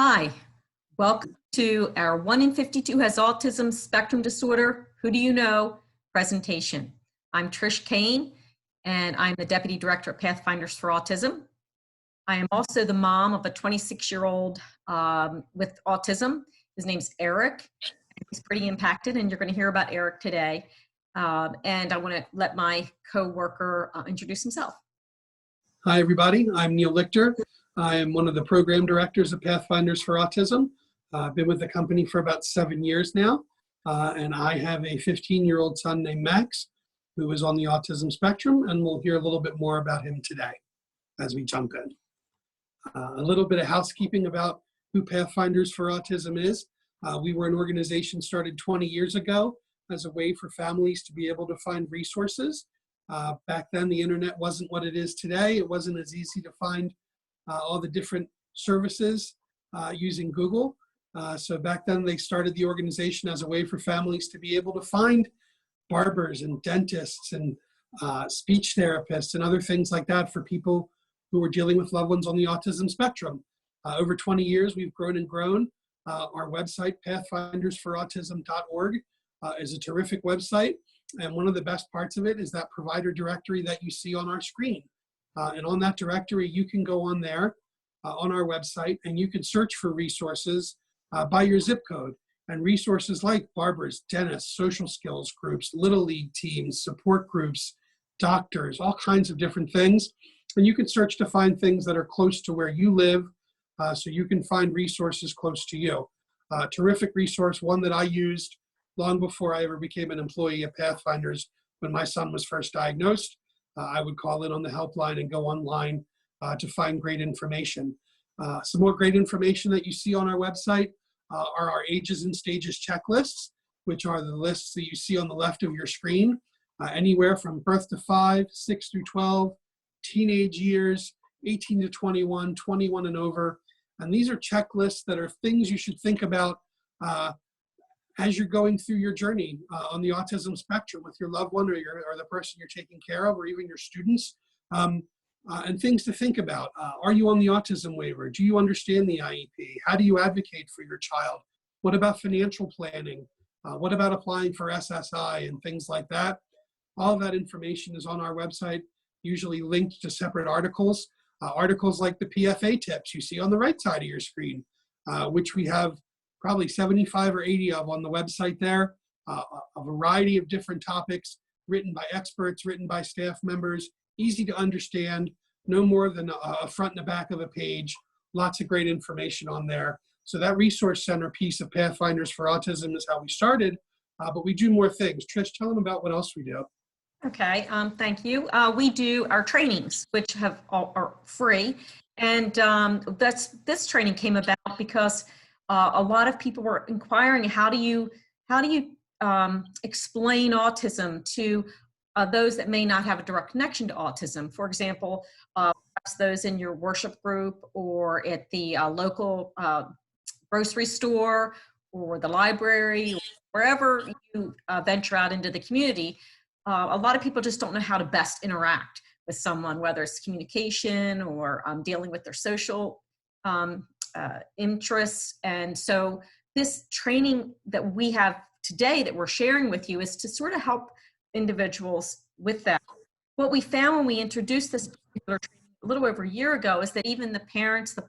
Hi, welcome to our 1 in 52 has autism spectrum disorder. Who do you know? Presentation. I'm Trish Kane, and I'm the Deputy Director at Pathfinders for Autism. I am also the mom of a 26-year-old with autism. His name's Eric. He's pretty impacted, and you're going to hear about Eric today. And I want to let my co-worker introduce himself. Hi, everybody. I'm Neil Lichter. I am one of the program directors of Pathfinders for Autism. I've been with the company for about 7 years now, and I have a 15-year-old son named Max, who is on the autism spectrum, and we'll hear a little bit more about him today as we jump in. A little bit of housekeeping about who Pathfinders for Autism is. We were an organization started 20 years ago as a way for families to be able to find resources. Back then, the internet wasn't what it is today. It wasn't as easy to find all the different services using Google. So back then, they started the organization as a way for families to be able to find barbers and dentists and speech therapists and other things like that for people who were dealing with loved ones on the autism spectrum. Over 20 years, we've grown and grown. Our website, pathfindersforautism.org, is a terrific website. And one of the best parts of it is that provider directory that you see on our screen. And on that directory, you can go on there on our website and you can search for resources by your zip code. And resources like barbers, dentists, social skills groups, little league teams, support groups, doctors, all kinds of different things. And you can search to find things that are close to where you live, so you can find resources close to you. Terrific resource, one that I used long before I ever became an employee at Pathfinders. When my son was first diagnosed, I would call in on the helpline and go online to find great information. Some more great information that you see on our website are our ages and stages checklists, which are the lists that you see on the left of your screen, anywhere from birth to 5, 6 through 12, teenage years, 18 to 21, 21 and over. And these are checklists that are things you should think about as you're going through your journey on the autism spectrum with your loved one or the person you're taking care of, or even your students, and things to think about. Are you on the autism waiver? Do you understand the IEP? How do you advocate for your child? What about financial planning? What about applying for SSI and things like that? All of that information is on our website, usually linked to separate articles. Articles like the PFA tips you see on the right side of your screen, which we have probably 75 or 80 of on the website there, a variety of different topics written by experts, written by staff members, easy to understand, no more than a front and a back of a page, lots of great information on there. So that resource center piece of Pathfinders for Autism is how we started, but we do more things. Trish, tell them about what else we do. Okay, thank you. We do our trainings, which are free, and this training came about because a lot of people were inquiring, how do you explain autism to those that may not have a direct connection to autism? For example, perhaps those in your worship group or at the local grocery store or the library, or wherever you venture out into the community. A lot of people just don't know how to best interact with someone, whether it's communication or dealing with their social interests. And so this training that we have today that we're sharing with you is to sort of help individuals with that. What we found when we introduced this particular training a little over a year ago is that even the parents, the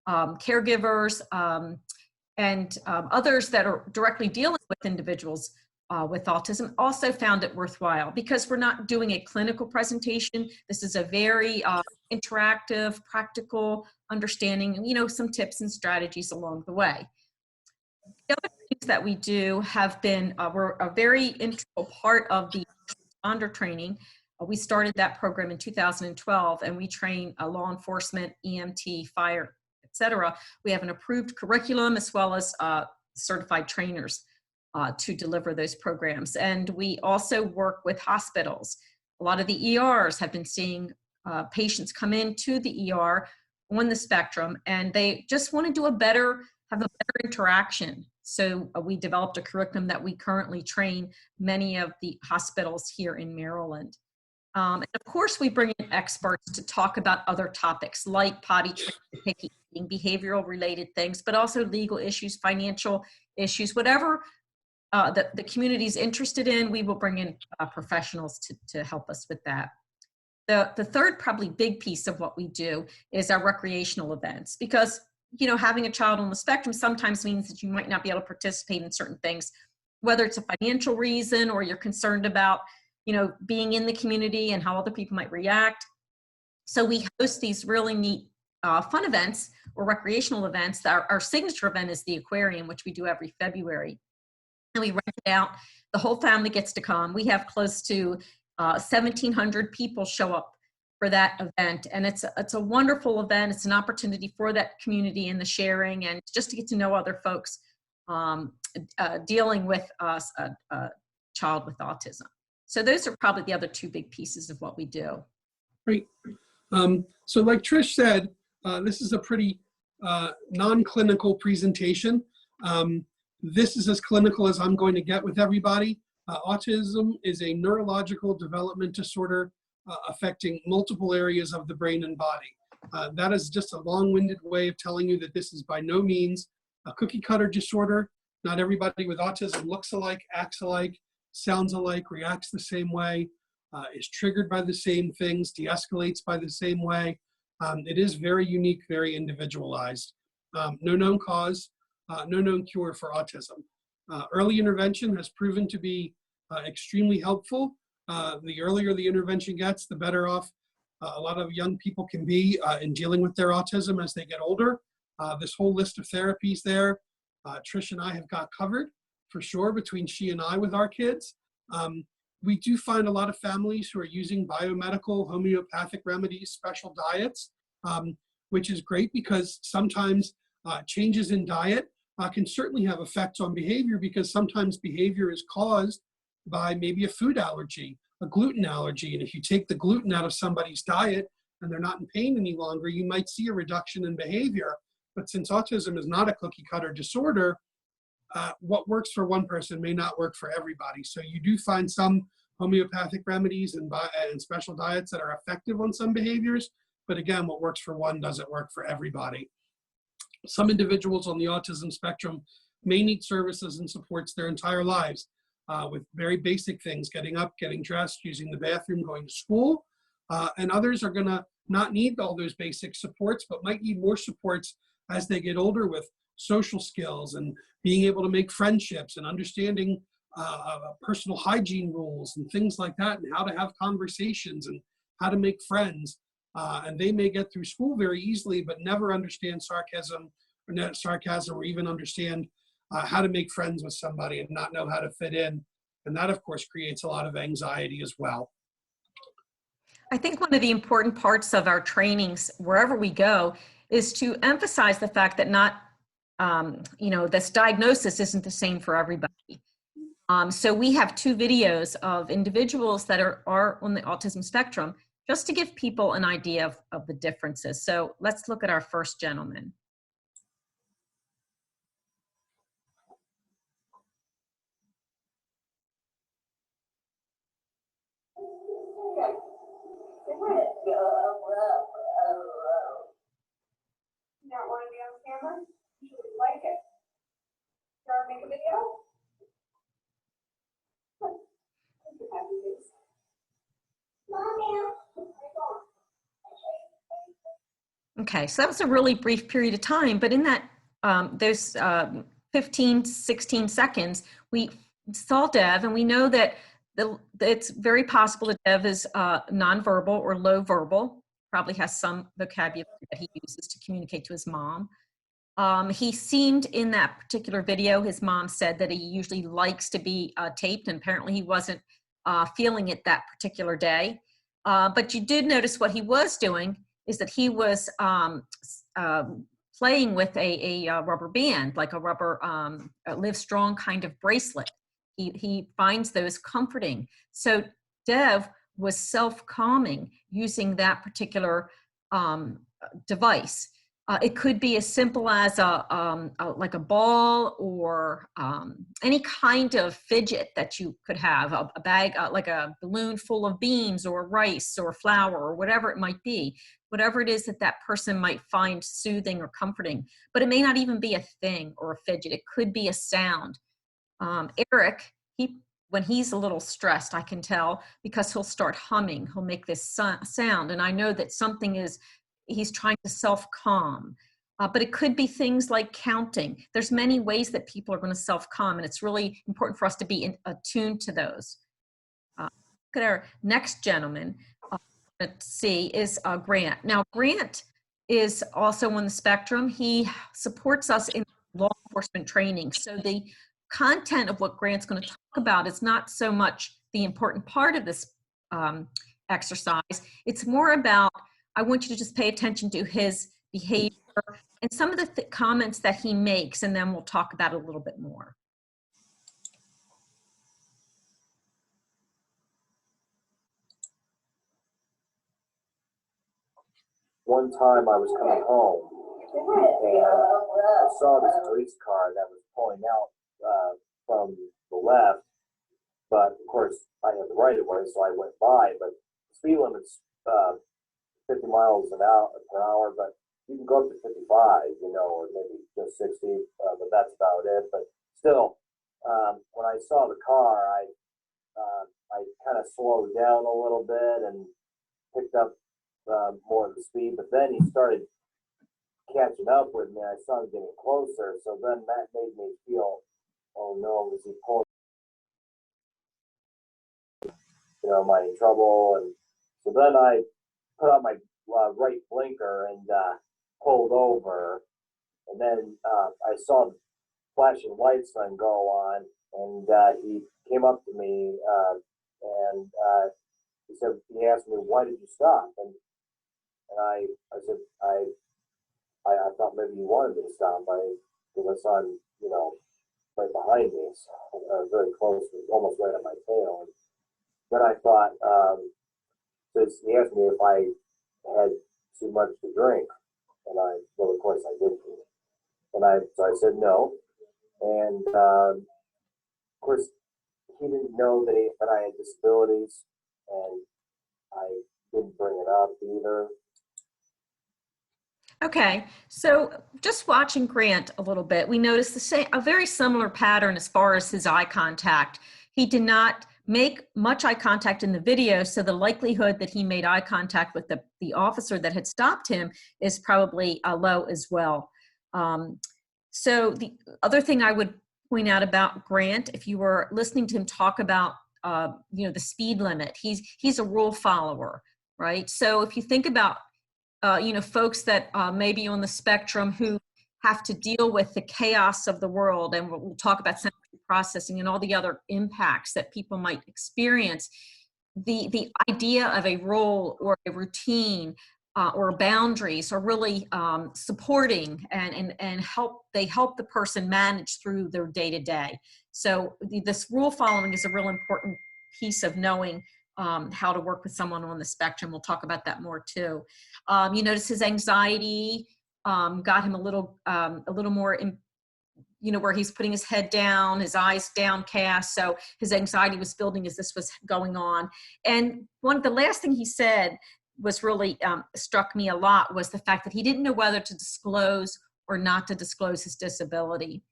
caregivers, and others that are directly dealing with individuals with autism also found it worthwhile, because we're not doing a clinical presentation. This is a very interactive, practical understanding, some tips and strategies along the way. The other things that we do have been, we're a very integral part of the responder training. We started that program in 2012, and we train law enforcement, EMT, fire, etc. We have an approved curriculum as well as certified trainers to deliver those programs. And we also work with hospitals. A lot of the ERs have been seeing patients come into the ER on the spectrum, and they just want to have a better interaction. So we developed a curriculum that we currently train many of the hospitals here in Maryland. And of course, we bring in experts to talk about other topics like potty training, picky eating, behavioral related things, but also legal issues, financial issues, whatever the community is interested in, we will bring in professionals to help us with that. The third probably big piece of what we do is our recreational events, because having a child on the spectrum sometimes means that you might not be able to participate in certain things, whether it's a financial reason or you're concerned about being in the community and how other people might react. So we host these really neat fun events or recreational events. Our signature event is the aquarium, which we do every February. And we rent it out. The whole family gets to come. We have close to 1,700 people show up for that event. And it's a wonderful event. It's an opportunity for that community and the sharing and just to get to know other folks dealing with a child with autism. So those are probably the other two big pieces of what we do. Great. So like Trish said, this is a pretty non-clinical presentation. This is as clinical as I'm going to get with everybody. Autism is a neurological development disorder affecting multiple areas of the brain and body. That is just a long-winded way of telling you that this is by no means a cookie-cutter disorder. Not everybody with autism looks alike, acts alike, sounds alike, reacts the same way, is triggered by the same things, de-escalates by the same way. It is very unique, very individualized. No known cause, no known cure for autism. Early intervention has proven to be extremely helpful. The earlier the intervention gets, the better off a lot of young people can be in dealing with their autism as they get older. This whole list of therapies there, Trish and I have got covered for sure between she and I with our kids. We do find a lot of families who are using biomedical, homeopathic remedies, special diets, which is great because sometimes changes in diet can certainly have effects on behavior, because sometimes behavior is caused by maybe a food allergy, a gluten allergy. And if you take the gluten out of somebody's diet and they're not in pain any longer, you might see a reduction in behavior. But since autism is not a cookie cutter disorder, what works for one person may not work for everybody. So you do find some homeopathic remedies and special diets that are effective on some behaviors. But again, what works for one doesn't work for everybody. Some individuals on the autism spectrum may need services and supports their entire lives with very basic things, getting up, getting dressed, using the bathroom, going to school. And others are going to not need all those basic supports, but might need more supports as they get older with social skills and being able to make friendships and understanding personal hygiene rules and things like that, and how to have conversations and how to make friends. And they may get through school very easily, but never understand sarcasm or even understand how to make friends with somebody and not know how to fit in. And that, of course, creates a lot of anxiety as well. I think one of the important parts of our trainings, wherever we go, is to emphasize the fact that this diagnosis isn't the same for everybody. So we have two videos of individuals that are on the autism spectrum, just to give people an idea of the differences. So let's look at our first gentleman. You don't want to be on camera? You should like it. You want to make a video? Okay, so that was a really brief period of time, but in that those 15, 16 seconds, we saw Dev, and we know that it's very possible that Dev is nonverbal or low verbal, probably has some vocabulary that he uses to communicate to his mom. He seemed in that particular video, his mom said that he usually likes to be taped, and apparently he wasn't feeling it that particular day. But you did notice what he was doing is that he was playing with a rubber band, like a rubber Live Strong kind of bracelet. He finds those comforting. So Dev was self-calming using that particular device. It could be as simple as like a ball or any kind of fidget that you could have, a bag, like a balloon full of beans or rice or flour or whatever it might be, whatever it is that that person might find soothing or comforting. But it may not even be a thing or a fidget. It could be a sound. Eric, when he's a little stressed, I can tell because he'll start humming. He'll make this sound, and I know that he's trying to self-calm. But it could be things like counting. There's many ways that people are going to self-calm, and it's really important for us to be attuned to those. Look at our next gentleman. Let's see, is Grant. Now, Grant is also on the spectrum. He supports us in law enforcement training. So the content of what Grant's going to talk about is not so much the important part of this exercise. It's more about, I want you to just pay attention to his behavior and some of the comments that he makes, and then we'll talk about it a little bit more. One time I was coming home and I saw this police car that was pulling out from the left, but of course I had the right of way, so I went by. But the speed limit's 50 miles per hour, but you can go up to 55, you know, or maybe just 60, but that's about it. But still, when I saw the car, I kind of slowed down a little bit and picked up more of the speed, but then he started catching up with me. I started getting closer, so then that made me feel, oh no, was he pulling? You know, am I in trouble? And so then I put on my right blinker and pulled over, and then I saw the flashing lights then go on, and he came up to me and he asked me, why did you stop? And I said, I thought maybe he wanted me to stop because I saw him, you know, right behind me, so, very close, almost right on my tail. And then I thought, he asked me if I had too much to drink, and well, of course I didn't. And so I said no, and of course he didn't know that I had disabilities, and I didn't bring it up either. Okay, so just watching Grant a little bit, we noticed a very similar pattern as far as his eye contact. He did not make much eye contact in the video, so the likelihood that he made eye contact with the officer that had stopped him is probably low as well. So the other thing I would point out about Grant, if you were listening to him talk about you know, the speed limit, he's a rule follower, right? So if you think about you know, folks that may be on the spectrum who have to deal with the chaos of the world, and we'll talk about sensory processing and all the other impacts that people might experience, the idea of a role or a routine or boundaries are really supporting and help the person manage through their day-to-day. So this rule following is a real important piece of knowing how to work with someone on the spectrum. We'll talk about that more too. You notice his anxiety got him a little more, you know, where he's putting his head down, his eyes downcast. So his anxiety was building as this was going on. And the last thing he said was really struck me a lot was the fact that he didn't know whether to disclose or not to disclose his disability.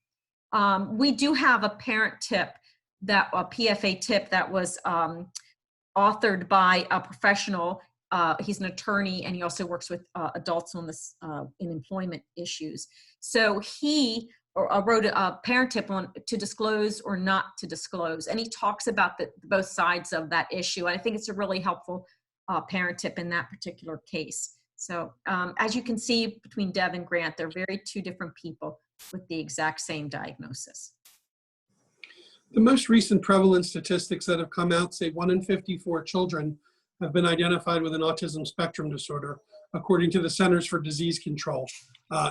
We do have a parent tip, a PFA tip that was authored by a professional. He's an attorney, and he also works with adults on this in employment issues. So he wrote a parent tip on to disclose or not to disclose, and he talks about both sides of that issue. And I think it's a really helpful parent tip in that particular case. So as you can see, between Dev and Grant, they're two different people with the exact same diagnosis. The most recent prevalence statistics that have come out say 1 in 54 children have been identified with an autism spectrum disorder, according to the Centers for Disease Control.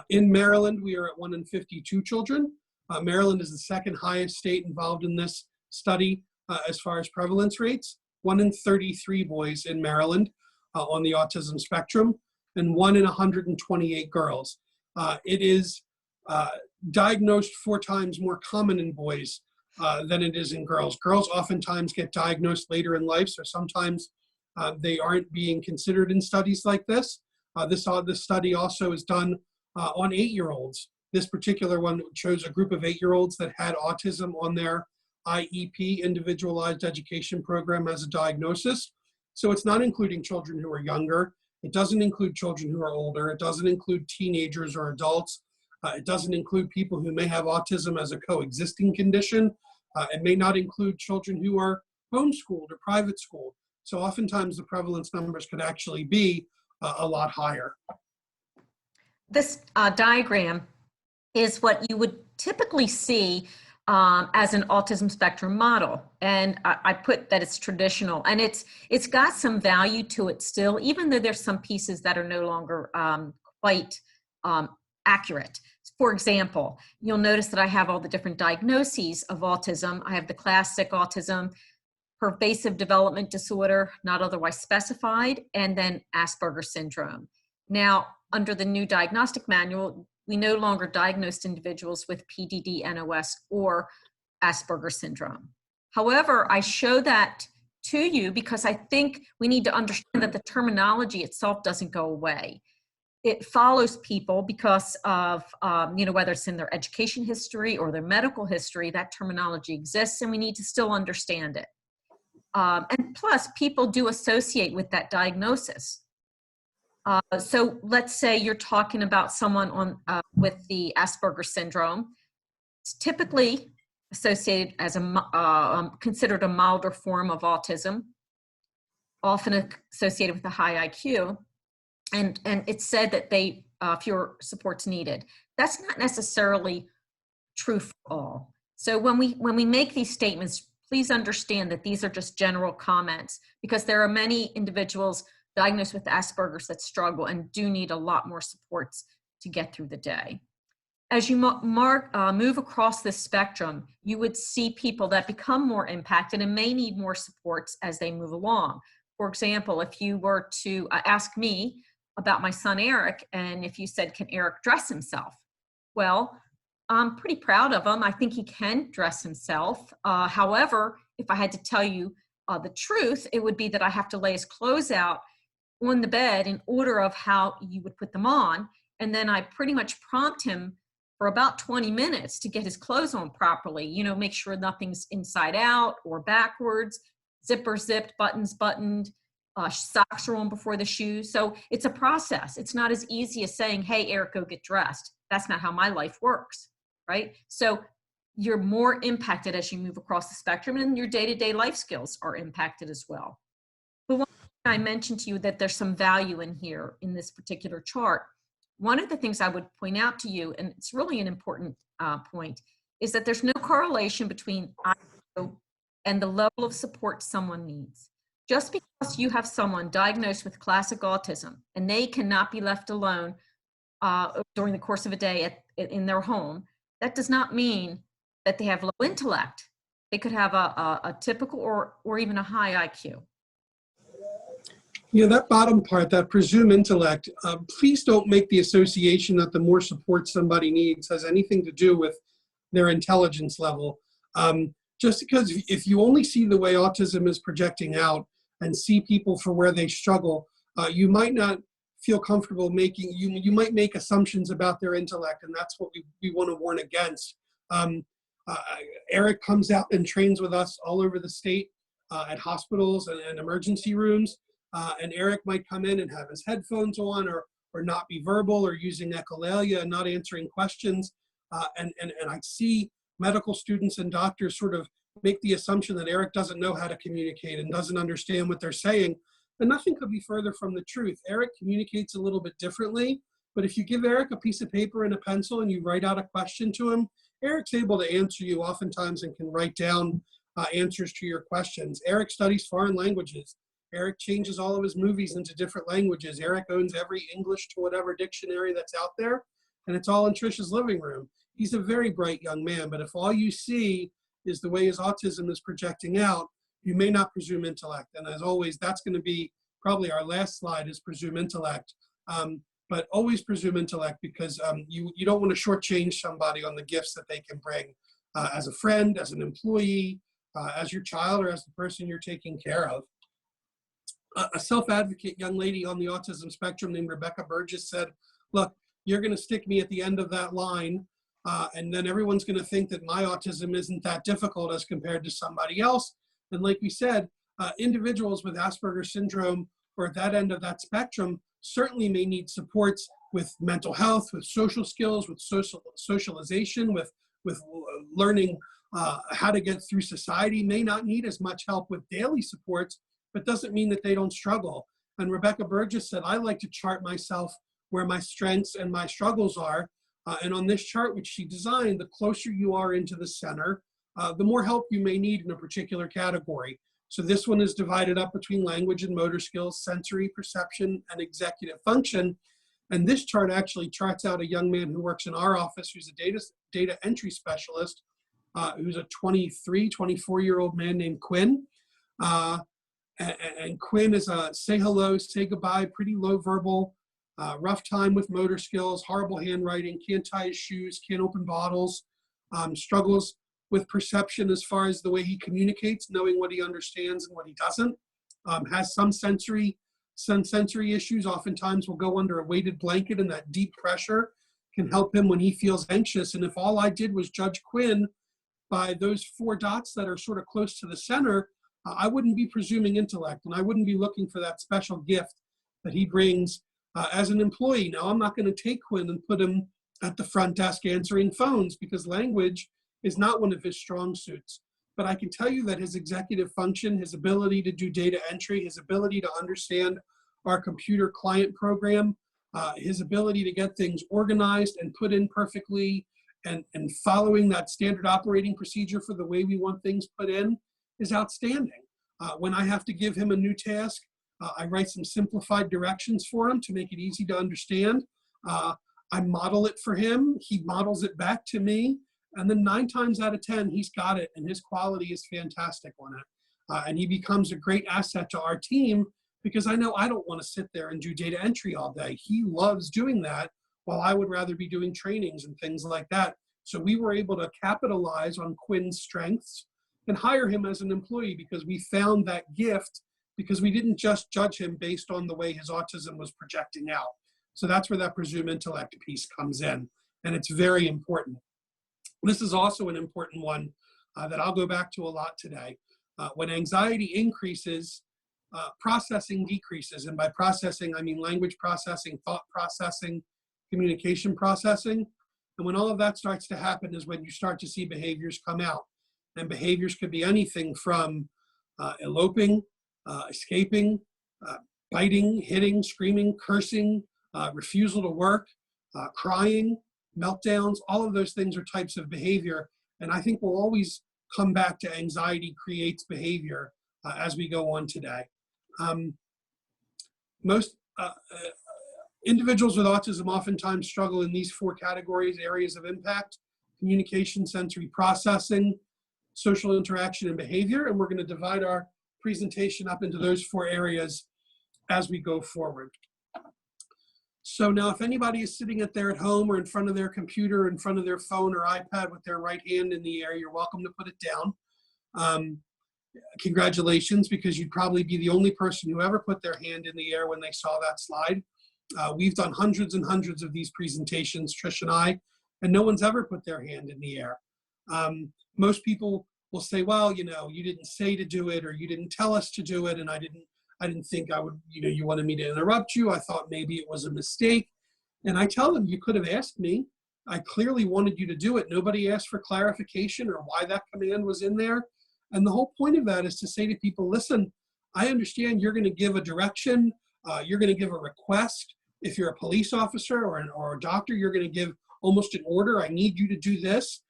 In Maryland, we are at 1 in 52 children. Maryland is the second highest state involved in this study as far as prevalence rates. 1 in 33 boys in Maryland on the autism spectrum, and 1 in 128 girls. it is diagnosed 4 times more common in boys than it is in girls. Girls oftentimes get diagnosed later in life, so sometimes they aren't being considered in studies like this. This study also is done on 8-year-olds. This particular one chose a group of 8-year-olds that had autism on their IEP, Individualized Education Program, as a diagnosis. So it's not including children who are younger. It doesn't include children who are older. It doesn't include teenagers or adults. It doesn't include people who may have autism as a coexisting condition. It may not include children who are homeschooled or private schooled. So oftentimes the prevalence numbers could actually be a lot higher. This diagram is what you would typically see as an autism spectrum model. And I put that it's traditional, and it's got some value to it still, even though there's some pieces that are no longer quite accurate. For example, you'll notice that I have all the different diagnoses of autism. I have the classic autism, pervasive development disorder, not otherwise specified, and then Asperger's syndrome. Now, under the new diagnostic manual, we no longer diagnosed individuals with PDD, NOS, or Asperger's syndrome. However, I show that to you because I think we need to understand that the terminology itself doesn't go away. It follows people because of, whether it's in their education history or their medical history, that terminology exists, and we need to still understand it. And plus, people do associate with that diagnosis. So let's say you're talking about someone on with the Asperger's syndrome. It's typically associated as considered a milder form of autism, often associated with a high IQ, and it's said that they fewer supports needed. That's not necessarily true for all. So when we make these statements, please understand that these are just general comments, because there are many individuals diagnosed with Asperger's that struggle and do need a lot more supports to get through the day. As you move across this spectrum, you would see people that become more impacted and may need more supports as they move along. For example, if you were to ask me about my son Eric, and if you said, can Eric dress himself? Well, I'm pretty proud of him. I think he can dress himself. However, if I had to tell you the truth, it would be that I have to lay his clothes out on the bed in order of how you would put them on. And then I pretty much prompt him for about 20 minutes to get his clothes on properly, make sure nothing's inside out or backwards, zippers zipped, buttons buttoned, socks are on before the shoes. So it's a process. It's not as easy as saying, hey, Eric, go get dressed. That's not how my life works, right? So you're more impacted as you move across the spectrum, and your day-to-day life skills are impacted as well. But one thing I mentioned to you that there's some value in here in this particular chart. One of the things I would point out to you, and it's really an important point, is that there's no correlation between IQ and the level of support someone needs. Just because you have someone diagnosed with classic autism and they cannot be left alone during the course of a day in their home, that does not mean that they have low intellect. They could have a typical or even a high IQ. Yeah, that bottom part, that presumed intellect, please don't make the association that the more support somebody needs has anything to do with their intelligence level. Just because if you only see the way autism is projecting out and see people for where they struggle, you might not feel comfortable making, you might make assumptions about their intellect, and that's what we want to warn against. Eric comes out and trains with us all over the state at hospitals and emergency rooms. And Eric might come in and have his headphones on or not be verbal or using echolalia and not answering questions. And I see medical students and doctors sort of make the assumption that Eric doesn't know how to communicate and doesn't understand what they're saying. And nothing could be further from the truth. Eric communicates a little bit differently, but if you give Eric a piece of paper and a pencil and you write out a question to him, Eric's able to answer you oftentimes and can write down answers to your questions. Eric studies foreign languages. Eric changes all of his movies into different languages. Eric owns every English to whatever dictionary that's out there, and it's all in Trisha's living room. He's a very bright young man, but if all you see is the way his autism is projecting out, you may not presume intellect. And as always, that's going to be probably our last slide, is presume intellect. but always presume intellect, because you don't want to shortchange somebody on the gifts that they can bring as a friend, as an employee, as your child, or as the person you're taking care of. A self-advocate young lady on the autism spectrum named Rebecca Burgess said, look, you're going to stick me at the end of that line, and then everyone's going to think that my autism isn't that difficult as compared to somebody else. And like we said, individuals with Asperger's syndrome or at that end of that spectrum certainly may need supports with mental health, with social skills, with socialization, with learning how to get through society, may not need as much help with daily supports, but doesn't mean that they don't struggle. And Rebecca Burgess said, I like to chart myself where my strengths and my struggles are. And on this chart, which she designed, the closer you are into the center, the more help you may need in a particular category. So this one is divided up between language and motor skills, sensory perception, and executive function. And this chart actually charts out a young man who works in our office who's a data entry specialist, who's a 23, 24-year-old man named Quinn. And Quinn is a say hello, say goodbye, pretty low verbal, rough time with motor skills, horrible handwriting, can't tie his shoes, can't open bottles, struggles with perception as far as the way he communicates, knowing what he understands and what he doesn't, has some sensory issues, oftentimes will go under a weighted blanket, and that deep pressure can help him when he feels anxious. And if all I did was judge Quinn by those 4 dots that are sort of close to the center, I wouldn't be presuming intellect, and I wouldn't be looking for that special gift that he brings as an employee. Now, I'm not going to take Quinn and put him at the front desk answering phones, because language is not one of his strong suits. But I can tell you that his executive function, his ability to do data entry, his ability to understand our computer client program, his ability to get things organized and put in perfectly, and following that standard operating procedure for the way we want things put in, is outstanding. When I have to give him a new task, I write some simplified directions for him to make it easy to understand. I model it for him, he models it back to me, and then 9 times out of 10, he's got it, and his quality is fantastic on it. And he becomes a great asset to our team, because I know I don't want to sit there and do data entry all day. He loves doing that, while I would rather be doing trainings and things like that. So we were able to capitalize on Quinn's strengths and hire him as an employee, because we found that gift, because we didn't just judge him based on the way his autism was projecting out. So that's where that presume intellect piece comes in, and it's very important. This is also an important one that I'll go back to a lot today. When anxiety increases, processing decreases, and by processing, I mean language processing, thought processing, communication processing. And when all of that starts to happen is when you start to see behaviors come out. And behaviors could be anything from eloping, escaping, biting, hitting, screaming, cursing, refusal to work, crying, meltdowns. All of those things are types of behavior. And I think we'll always come back to anxiety creates behavior as we go on today. Most individuals with autism oftentimes struggle in these 4 categories: areas of impact, communication, sensory processing, social interaction, and behavior. And we're going to divide our presentation up into those 4 areas as we go forward. So now, if anybody is sitting at home or in front of their computer, in front of their phone or iPad with their right hand in the air, you're welcome to put it down. Congratulations, because you'd probably be the only person who ever put their hand in the air when they saw that slide. We've done hundreds and hundreds of these presentations, Trish and I, and no one's ever put their hand in the air. Most people will say, well, you know, you didn't say to do it, or you didn't tell us to do it, and I didn't think I would, you know, you wanted me to interrupt you. I thought maybe it was a mistake. And I tell them, you could have asked me. I clearly wanted you to do it. Nobody asked for clarification or why that command was in there. And the whole point of that is to say to people, listen, I understand you're going to give a direction. You're going to give a request. If you're a police officer or a doctor, you're going to give almost an order. I need you to do this.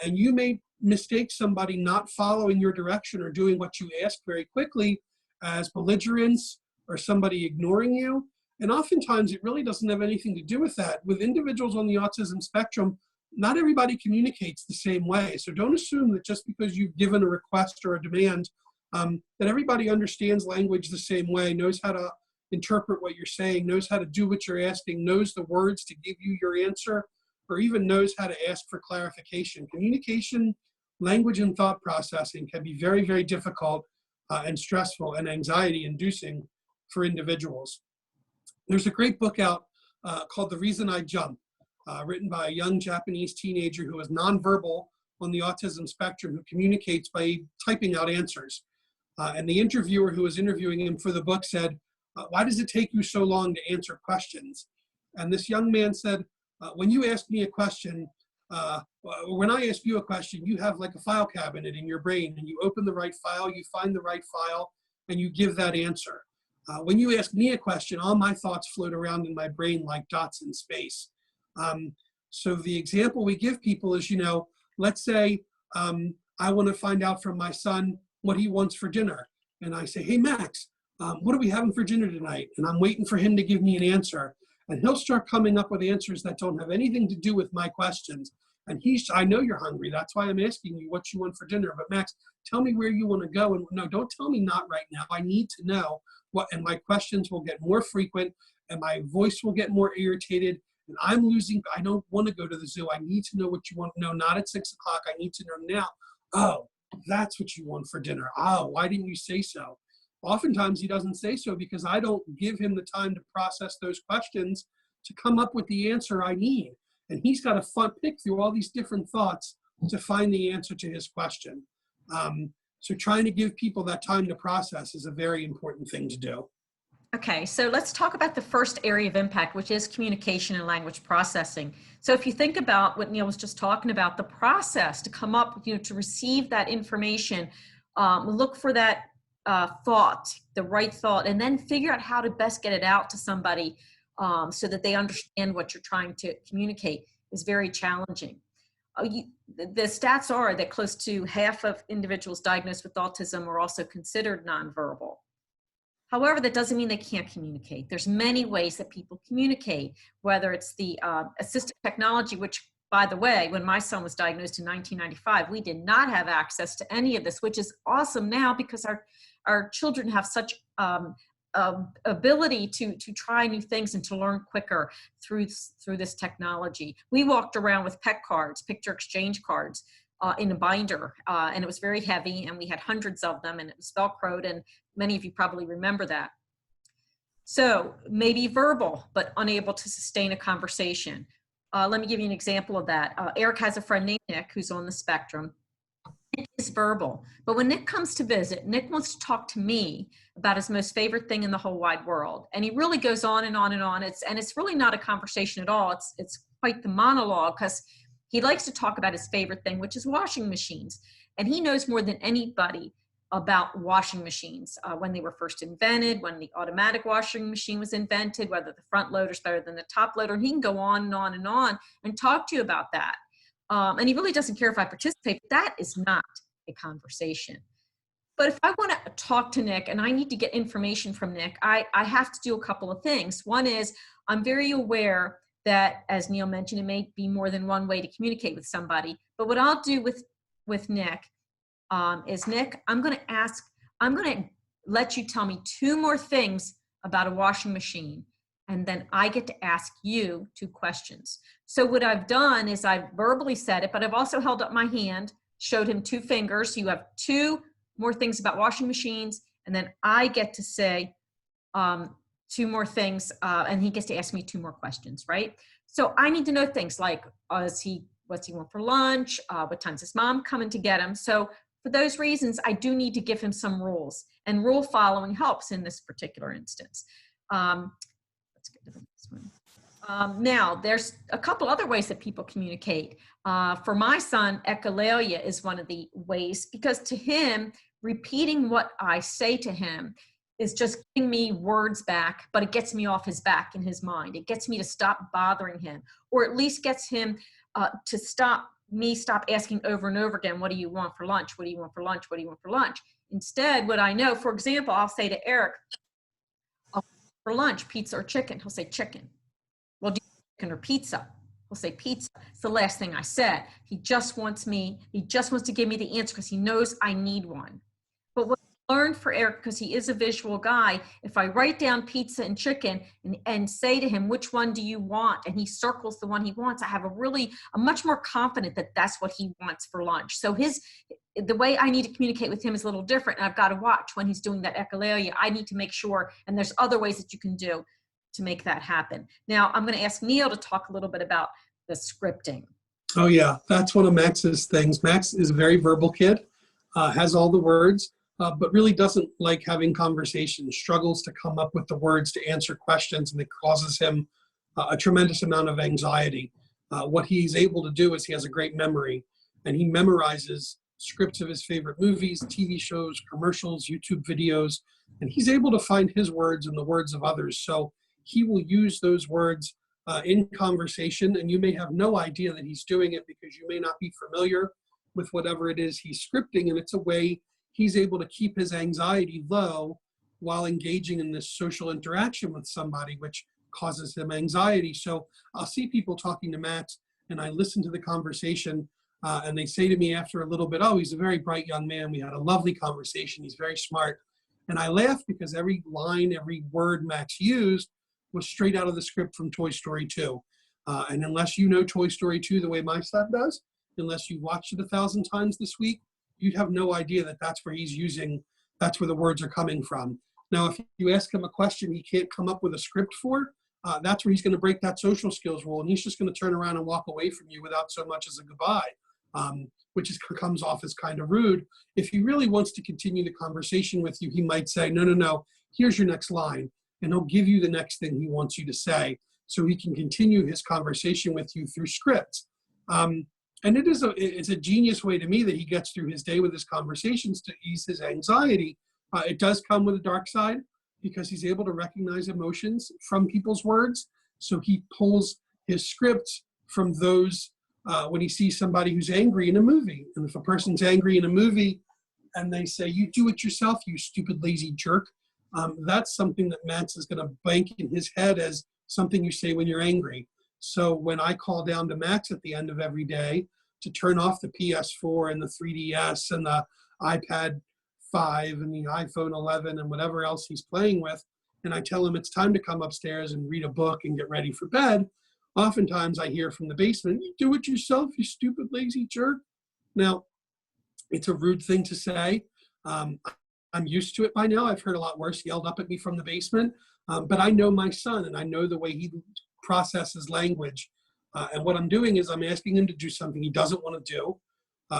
And you may mistake somebody not following your direction or doing what you ask very quickly as belligerence or somebody ignoring you. And oftentimes it really doesn't have anything to do with that. With individuals on the autism spectrum, not everybody communicates the same way. So don't assume that just because you've given a request or a demand, that everybody understands language the same way, knows how to interpret what you're saying, knows how to do what you're asking, knows the words to give you your answer, or even knows how to ask for clarification. Communication, language, and thought processing can be very, very difficult and stressful and anxiety-inducing for individuals. There's a great book out called The Reason I Jump, written by a young Japanese teenager who is nonverbal on the autism spectrum, who communicates by typing out answers. And the interviewer who was interviewing him for the book said, "Why does it take you so long to answer questions?" And this young man said, "When you ask me a question, when I ask you a question, you have like a file cabinet in your brain, and you open the right file, you find the right file, and you give that answer. When you ask me a question, all my thoughts float around in my brain like dots in space." So the example we give people is, let's say I want to find out from my son what he wants for dinner. And I say, "Hey, Max, what are we having for dinner tonight?" And I'm waiting for him to give me an answer. And he'll start coming up with answers that don't have anything to do with my questions. And I know you're hungry. That's why I'm asking you what you want for dinner. But Max, tell me where you want to go. And no, don't tell me not right now. I need to know what, and my questions will get more frequent and my voice will get more irritated. And I don't want to go to the zoo. I need to know what you want. No, not at 6 o'clock. I need to know now. "Oh, that's what you want for dinner. Oh, why didn't you say so?" Oftentimes he doesn't say so because I don't give him the time to process those questions to come up with the answer I need. And he's got to pick through all these different thoughts to find the answer to his question. So trying to give people that time to process is a very important thing to do. Okay, so let's talk about the first area of impact, which is communication and language processing. So if you think about what Neil was just talking about, the process to come up, to receive that information, look for that thought, the right thought, and then figure out how to best get it out to somebody so that they understand what you're trying to communicate is very challenging. The stats are that close to half of individuals diagnosed with autism are also considered nonverbal. However, that doesn't mean they can't communicate. There's many ways that people communicate, whether it's the assistive technology, which, by the way, when my son was diagnosed in 1995, we did not have access to any of this, which is awesome now because our children have such ability to try new things and to learn quicker through this technology. We walked around with PEC cards, picture exchange cards, in a binder, and it was very heavy, and we had hundreds of them, and it was Velcroed, and many of you probably remember that. So maybe verbal, but unable to sustain a conversation. Let me give you an example of that. Eric has a friend named Nick who's on the spectrum. Nick is verbal, but when Nick comes to visit, Nick wants to talk to me about his most favorite thing in the whole wide world. And he really goes on and on and on. It's really not a conversation at all. It's quite the monologue, because he likes to talk about his favorite thing, which is washing machines. And he knows more than anybody about washing machines, when they were first invented, when the automatic washing machine was invented, whether the front loader is better than the top loader. And he can go on and on and on and talk to you about that. And he really doesn't care if I participate. But that is not a conversation. But if I want to talk to Nick and I need to get information from Nick, I have to do a couple of things. One is I'm very aware that, as Neil mentioned, it may be more than one way to communicate with somebody. But what I'll do with Nick is, Nick, I'm going to let you tell me 2 more things about a washing machine. And then I get to ask you 2 questions. So what I've done is I've verbally said it, but I've also held up my hand, showed him 2 fingers. So you have 2 more things about washing machines. And then I get to say 2 more things, and he gets to ask me 2 more questions, right? So I need to know things like, what's he want for lunch? What time's his mom coming to get him? So for those reasons, I do need to give him some rules, and rule following helps in this particular instance. Let's get to the next one. Now, there's a couple other ways that people communicate. For my son, echolalia is one of the ways, because to him, repeating what I say to him is just giving me words back, but it gets me off his back in his mind. It gets me to stop bothering him, or at least gets him to stop asking over and over again, what do you want for lunch? What do you want for lunch? What do you want for lunch? Instead, what I know, for example, I'll say to Eric, for lunch, pizza or chicken? He'll say chicken. Well, do you want chicken or pizza? He'll say pizza. It's the last thing I said. He just wants to give me the answer because he knows I need one. But what learned for Eric, because he is a visual guy, if I write down pizza and chicken and say to him, which one do you want? And he circles the one he wants. I'm much more confident that that's what he wants for lunch. So the way I need to communicate with him is a little different. And I've got to watch when he's doing that echolalia. I need to make sure, and there's other ways that you can do to make that happen. Now I'm going to ask Neil to talk a little bit about the scripting. Oh yeah, that's one of Max's things. Max is a very verbal kid, has all the words, but really doesn't like having conversations, struggles to come up with the words to answer questions, and it causes him a tremendous amount of anxiety. What he's able to do is he has a great memory, and he memorizes scripts of his favorite movies, TV shows, commercials, YouTube videos, and he's able to find his words and the words of others. So he will use those words in conversation, and you may have no idea that he's doing it because you may not be familiar with whatever it is he's scripting, and it's a way he's able to keep his anxiety low while engaging in this social interaction with somebody, which causes him anxiety. So I'll see people talking to Max, and I listen to the conversation, and they say to me after a little bit, oh, he's a very bright young man. We had a lovely conversation. He's very smart. And I laugh because every line, every word Max used was straight out of the script from Toy Story 2. And unless you know Toy Story 2 the way my son does, unless you watched it 1,000 times this week, you'd have no idea that that's where he's using, that's where the words are coming from. Now, if you ask him a question he can't come up with a script for, that's where he's going to break that social skills rule, and he's just going to turn around and walk away from you without so much as a goodbye, which comes off as kind of rude. If he really wants to continue the conversation with you, he might say, no, here's your next line. And he'll give you the next thing he wants you to say, so he can continue his conversation with you through scripts. And it's a genius way to me that he gets through his day with his conversations to ease his anxiety. It does come with a dark side because he's able to recognize emotions from people's words. So he pulls his scripts from those when he sees somebody who's angry in a movie. And if a person's angry in a movie and they say, you do it yourself, you stupid, lazy jerk, that's something that Max is going to bank in his head as something you say when you're angry. So when I call down to Max at the end of every day to turn off the PS4 and the 3DS and the iPad 5 and the iPhone 11 and whatever else he's playing with, and I tell him it's time to come upstairs and read a book and get ready for bed, oftentimes I hear from the basement, you do it yourself, you stupid, lazy jerk. Now, it's a rude thing to say. I'm used to it by now. I've heard a lot worse yelled up at me from the basement, but I know my son, and I know the way he processes language. And what I'm doing is I'm asking him to do something he doesn't want to do.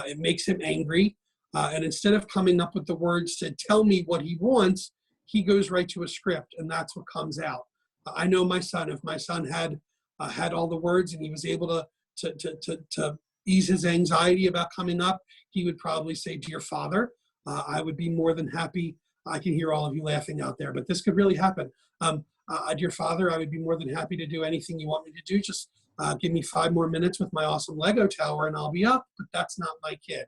It makes him angry. And instead of coming up with the words to tell me what he wants, he goes right to a script, and that's what comes out. I know my son. If my son had all the words and he was able to ease his anxiety about coming up, he would probably say, dear father, I would be more than happy. I can hear all of you laughing out there, but this could really happen. Dear father, I would be more than happy to do anything you want me to do. Just give me 5 more minutes with my awesome Lego tower and I'll be up, but that's not my kid.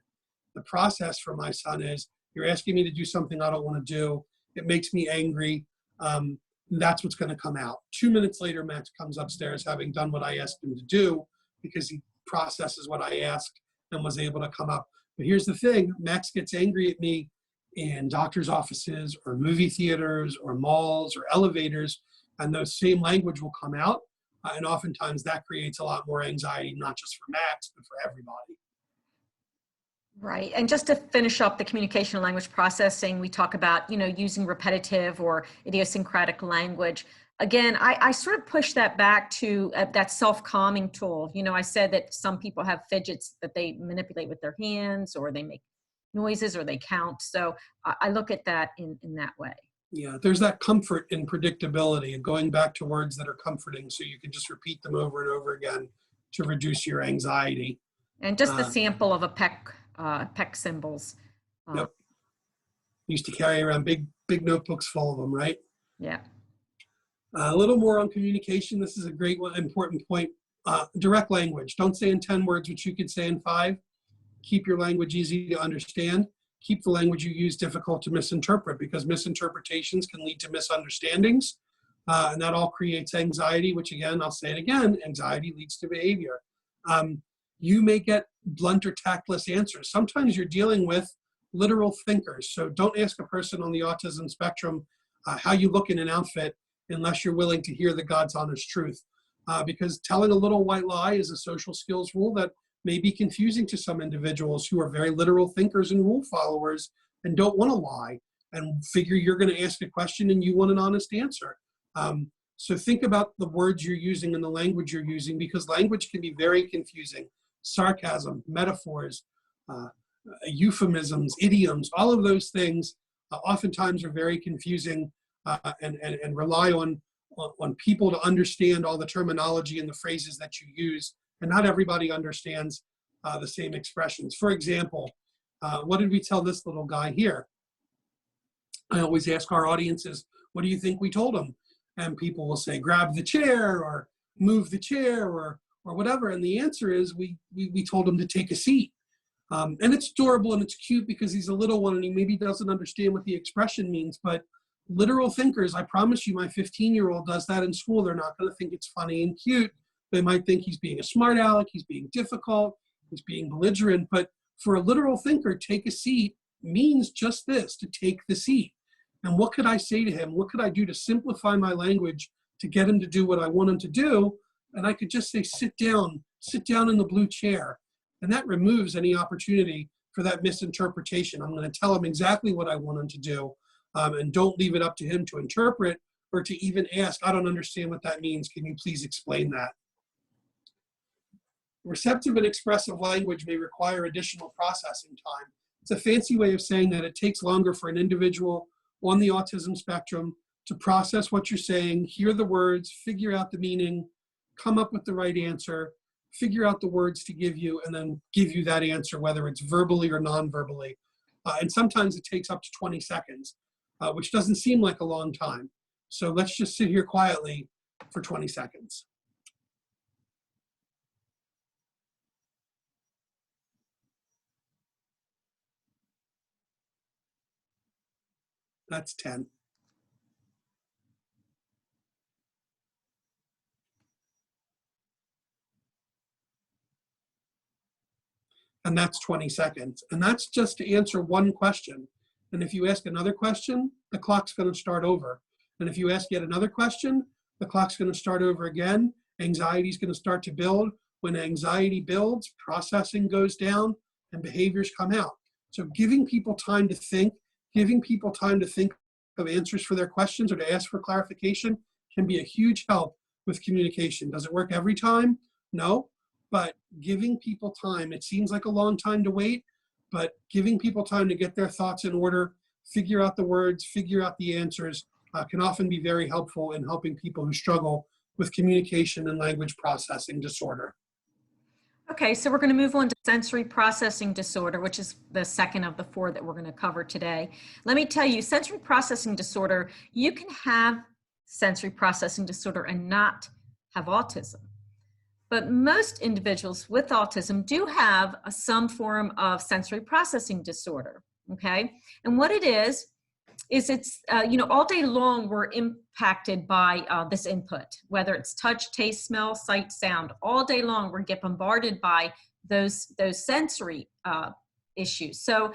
The process for my son is, you're asking me to do something I don't want to do. It makes me angry. That's what's going to come out. 2 minutes later, Max comes upstairs having done what I asked him to do because he processes what I asked and was able to come up. But here's the thing, Max gets angry at me in doctor's offices or movie theaters or malls or elevators, and those same language will come out. And oftentimes that creates a lot more anxiety, not just for Max, but for everybody. Right. And just to finish up the communication and language processing, we talk about, using repetitive or idiosyncratic language. Again, I sort of push that back to that self-calming tool. I said that some people have fidgets that they manipulate with their hands, or they make noises, or they count. So I look at that in that way. Yeah, there's that comfort in predictability and going back to words that are comforting so you can just repeat them over and over again to reduce your anxiety. And just the sample of a PEC symbols. Yep. Used to carry around big notebooks full of them, right? Yeah. A little more on communication. This is a great one, important point. Direct language. Don't say in 10 words what you could say in 5. Keep your language easy to understand. Keep the language you use difficult to misinterpret, because misinterpretations can lead to misunderstandings. And that all creates anxiety, which again, I'll say it again, anxiety leads to behavior. You may get blunt or tactless answers. Sometimes you're dealing with literal thinkers. So don't ask a person on the autism spectrum how you look in an outfit unless you're willing to hear the God's honest truth. Because telling a little white lie is a social skills rule that may be confusing to some individuals who are very literal thinkers and rule followers and don't want to lie and figure you're going to ask a question and you want an honest answer. So think about the words you're using and the language you're using, because language can be very confusing. Sarcasm, metaphors, euphemisms, idioms, all of those things oftentimes are very confusing and rely on people to understand all the terminology and the phrases that you use. And not everybody understands the same expressions. For example, what did we tell this little guy here? I always ask our audiences, what do you think we told him? And people will say, grab the chair or move the chair or whatever. And the answer is we told him to take a seat. And it's adorable and it's cute because he's a little one and he maybe doesn't understand what the expression means. But literal thinkers, I promise you, my 15-year-old does that in school. They're not going to think it's funny and cute. They might think he's being a smart aleck, he's being difficult, he's being belligerent. But for a literal thinker, take a seat means just this, to take the seat. And what could I say to him? What could I do to simplify my language to get him to do what I want him to do? And I could just say, sit down in the blue chair. And that removes any opportunity for that misinterpretation. I'm going to tell him exactly what I want him to do, and don't leave it up to him to interpret or to even ask, I don't understand what that means. Can you please explain that? Receptive and expressive language may require additional processing time. It's a fancy way of saying that it takes longer for an individual on the autism spectrum to process what you're saying, hear the words, figure out the meaning, come up with the right answer, figure out the words to give you, and then give you that answer, whether it's verbally or non-verbally. And sometimes it takes up to 20 seconds, which doesn't seem like a long time. So let's just sit here quietly for 20 seconds. That's 10. And that's 20 seconds. And that's just to answer one question. And if you ask another question, the clock's going to start over. And if you ask yet another question, the clock's going to start over again. Anxiety is going to start to build. When anxiety builds, processing goes down and behaviors come out. So giving people time to think, of answers for their questions or to ask for clarification can be a huge help with communication. Does it work every time? No. But giving people time, it seems like a long time to wait, but giving people time to get their thoughts in order, figure out the words, figure out the answers, can often be very helpful in helping people who struggle with communication and language processing disorder. Okay, so we're going to move on to sensory processing disorder, which is the second of the 4 that we're going to cover today. Let me tell you, sensory processing disorder, you can have sensory processing disorder and not have autism. But most individuals with autism do have some form of sensory processing disorder, okay? And what it is it's, all day long we're impacted by this input, whether it's touch, taste, smell, sight, sound. All day long we get bombarded by those sensory issues. So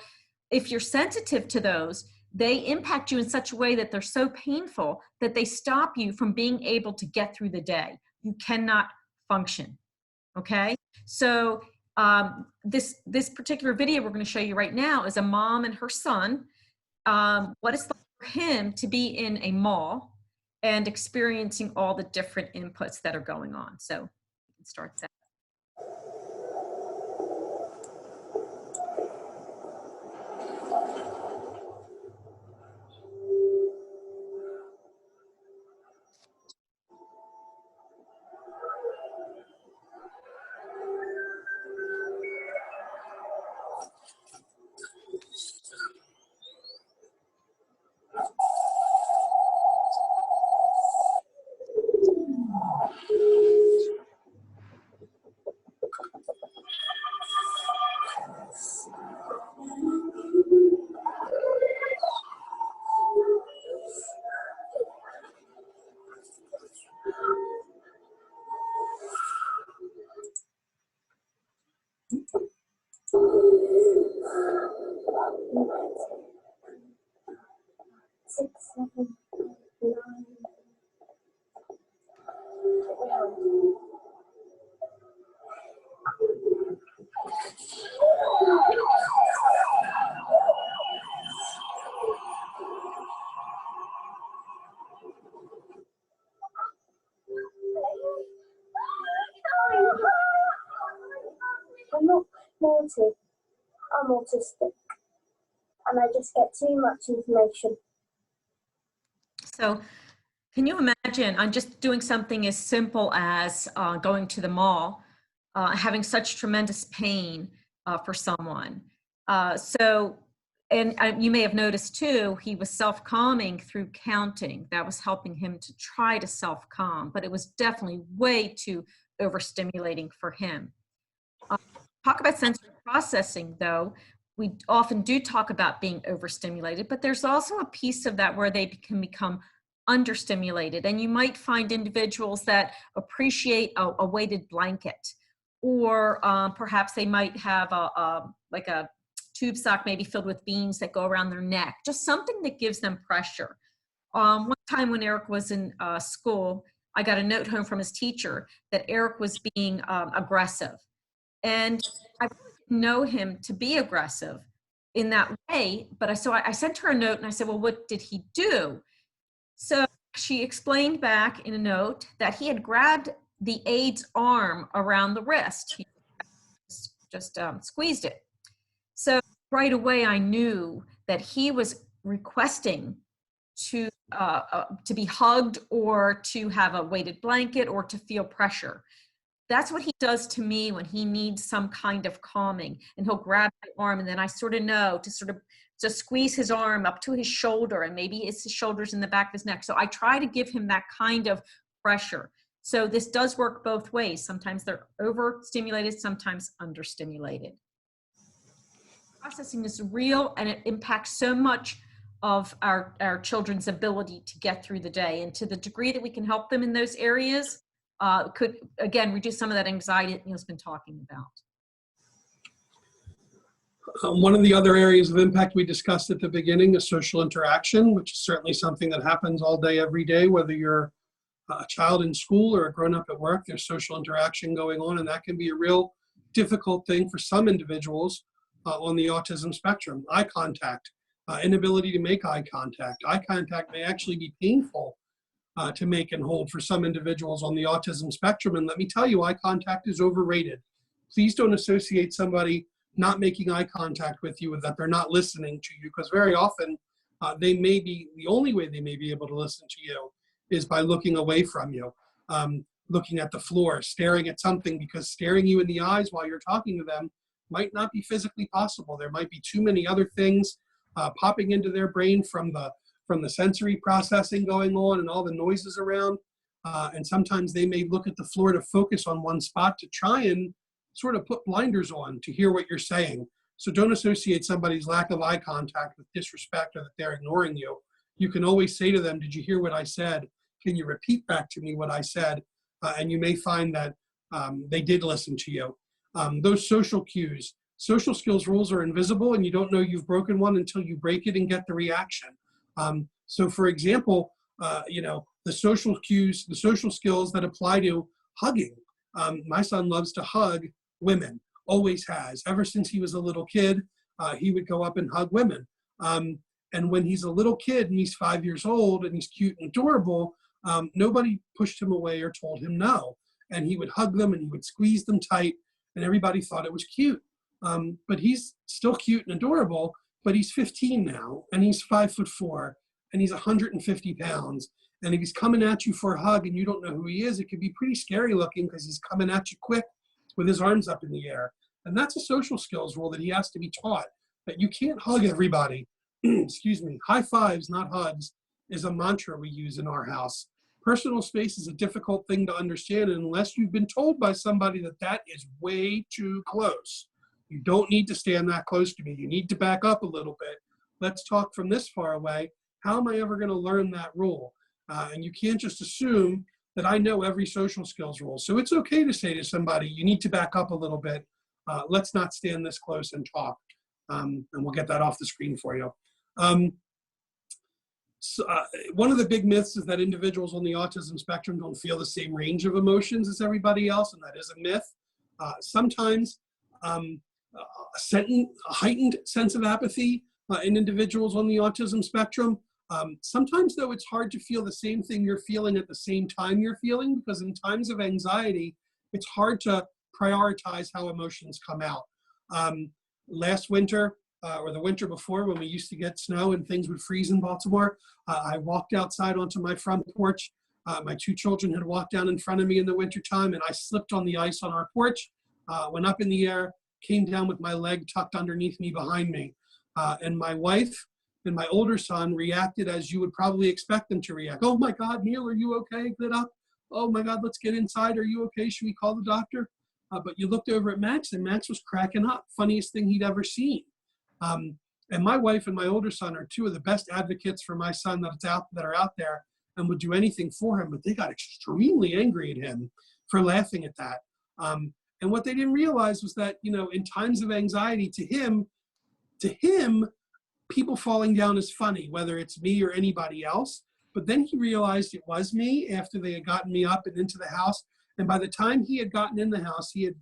if you're sensitive to those, they impact you in such a way that they're so painful that they stop you from being able to get through the day. You cannot function, okay? So this particular video we're going to show you right now is a mom and her son. What it's like for him to be in a mall and experiencing all the different inputs that are going on. So we can start that. 6, 7, 9. I'm not naughty, I'm autistic, and I just get too much information. So can you imagine, I'm just doing something as simple as going to the mall, having such tremendous pain for someone. And you may have noticed too, he was self-calming through counting. That was helping him to try to self-calm, but it was definitely way too overstimulating for him. Talk about sensory processing though. We often do talk about being overstimulated, but there's also a piece of that where they can become understimulated. And you might find individuals that appreciate a weighted blanket, or perhaps they might have like a tube sock maybe filled with beans that go around their neck, just something that gives them pressure. One time when Eric was in school, I got a note home from his teacher that Eric was being aggressive. And I really didn't know him to be aggressive in that way, but I sent her a note and I said, well, what did he do? So she explained back in a note that he had grabbed the aide's arm around the wrist. He just squeezed it. So right away I knew that he was requesting to be hugged, or to have a weighted blanket, or to feel pressure. That's what he does to me when he needs some kind of calming, and he'll grab my arm, and then I sort of know to sort of just squeeze his arm up to his shoulder, and maybe it's his shoulders in the back of his neck. So I try to give him that kind of pressure. So this does work both ways. Sometimes they're overstimulated, sometimes understimulated. Processing is real, and it impacts so much of our children's ability to get through the day. And to the degree that we can help them in those areas, could, again, reduce some of that anxiety that Neil's been talking about. One of the other areas of impact we discussed at the beginning is social interaction, which is certainly something that happens all day, every day, whether you're a child in school or a grown-up at work. There's social interaction going on, and that can be a real difficult thing for some individuals on the autism spectrum. Eye contact, inability to make eye contact. Eye contact may actually be painful to make and hold for some individuals on the autism spectrum. And let me tell you, eye contact is overrated. Please don't associate somebody not making eye contact with you with that they're not listening to you, because very often they may be, the only way they may be able to listen to you is by looking away from you, looking at the floor, staring at something, because staring you in the eyes while you're talking to them might not be physically possible. There might be too many other things popping into their brain from the sensory processing going on and all the noises around. And sometimes they may look at the floor to focus on one spot to try and sort of put blinders on to hear what you're saying. So don't associate somebody's lack of eye contact with disrespect or that they're ignoring you. You can always say to them, did you hear what I said? Can you repeat back to me what I said? And you may find that they did listen to you. Those social cues, social skills rules are invisible, and you don't know you've broken one until you break it and get the reaction. So for example, the social cues, the social skills that apply to hugging. My son loves to hug women, always has. Ever since he was a little kid, he would go up and hug women. And when he's a little kid and he's 5 years old and he's cute and adorable, nobody pushed him away or told him no. And he would hug them and he would squeeze them tight, and everybody thought it was cute. But he's still cute and adorable, but he's 15 now, and he's 5'4", and he's 150 pounds. And if he's coming at you for a hug and you don't know who he is, it could be pretty scary looking, because he's coming at you quick with his arms up in the air. And that's a social skills rule that he has to be taught, that you can't hug everybody. Excuse me. High fives, not hugs, is a mantra we use in our house. Personal space is a difficult thing to understand, and unless you've been told by somebody that that is way too close. You don't need to stand that close to me. You need to back up a little bit. Let's talk from this far away. How am I ever going to learn that rule? And you can't just assume that I know every social skills rule. So it's okay to say to somebody, you need to back up a little bit. Let's not stand this close and talk. And we'll get that off the screen for you. One of the big myths is that individuals on the autism spectrum don't feel the same range of emotions as everybody else, and that is a myth. Sometimes a heightened sense of apathy in individuals on the autism spectrum. Sometimes, though, it's hard to feel the same thing you're feeling at the same time you're feeling, because in times of anxiety, it's hard to prioritize how emotions come out. Last winter, or the winter before, when we used to get snow and things would freeze in Baltimore, I walked outside onto my front porch. My two children had walked down in front of me in the wintertime, and I slipped on the ice on our porch, went up in the air, came down with my leg tucked underneath me behind me. And my wife and my older son reacted as you would probably expect them to react. Oh my God, Neil, are you okay? Get up. Oh my God, let's get inside. Are you okay? Should we call the doctor? But you looked over at Max, and Max was cracking up. Funniest thing he'd ever seen. And my wife and my older son are two of the best advocates for my son that are out there, and would do anything for him, but they got extremely angry at him for laughing at that. And what they didn't realize was that, you know, in times of anxiety, to him, people falling down is funny, whether it's me or anybody else. But then he realized it was me after they had gotten me up and into the house. And by the time he had gotten in the house, he had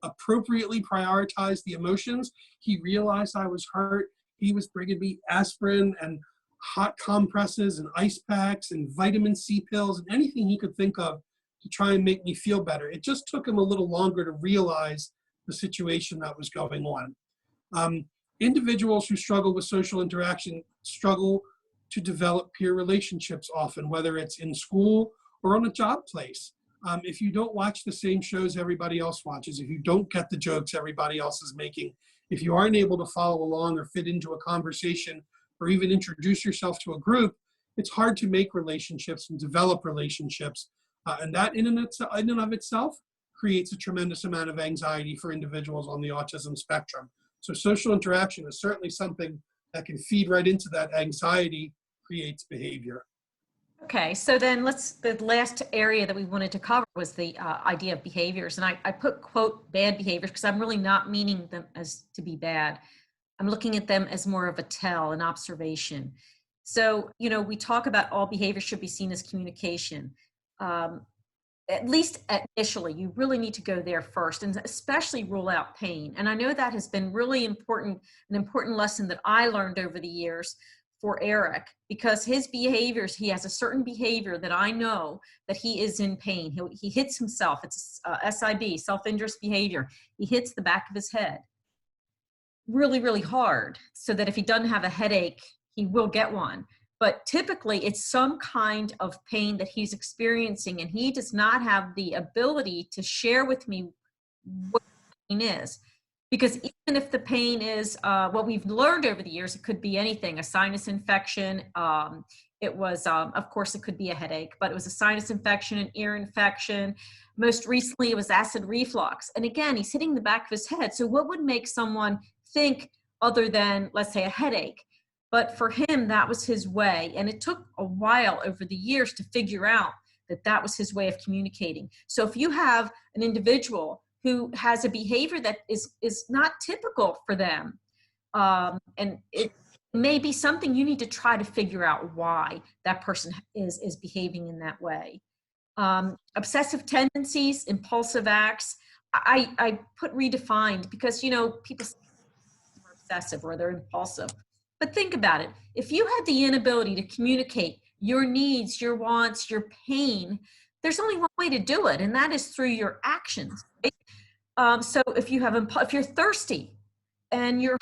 appropriately prioritized the emotions. He realized I was hurt. He was bringing me aspirin and hot compresses and ice packs and vitamin C pills and anything he could think of to try and make me feel better. It just took him a little longer to realize the situation that was going on. Individuals who struggle with social interaction struggle to develop peer relationships often, whether it's in school or on a job place. If you don't watch the same shows everybody else watches, if you don't get the jokes everybody else is making, if you aren't able to follow along or fit into a conversation or even introduce yourself to a group, it's hard to make relationships and develop relationships. And that in and of itself creates a tremendous amount of anxiety for individuals on the autism spectrum. So social interaction is certainly something that can feed right into that anxiety, creates behavior. Okay, so then the last area that we wanted to cover was the idea of behaviors. And I put, quote, bad behaviors, because I'm really not meaning them as to be bad. I'm looking at them as more of a tell, an observation. So, you know, we talk about all behavior should be seen as communication. At least initially, you really need to go there first, and especially rule out pain. And I know that has been really important, an important lesson that I learned over the years for Eric, because his behaviors, he has a certain behavior that I know that he is in pain. He hits himself. It's SIB, self-injurious behavior. He hits the back of his head really, really hard, so that if he doesn't have a headache, he will get one. But typically it's some kind of pain that he's experiencing, and he does not have the ability to share with me what the pain is. Because even if the pain is what we've learned over the years, it could be anything, a sinus infection. It was, of course, it could be a headache, but it was a sinus infection, an ear infection. Most recently, it was acid reflux. And again, he's hitting the back of his head. So what would make someone think other than, let's say, a headache? But for him, that was his way. And it took a while over the years to figure out that that was his way of communicating. So if you have an individual who has a behavior that is not typical for them, and it may be something you need to try to figure out why that person is behaving in that way. Obsessive tendencies, impulsive acts, I put redefined because, you know, people say they're obsessive or they're impulsive. But think about it. If you had the inability to communicate your needs, your wants, your pain, there's only one way to do it, and that is through your actions. Right? So if you're thirsty and you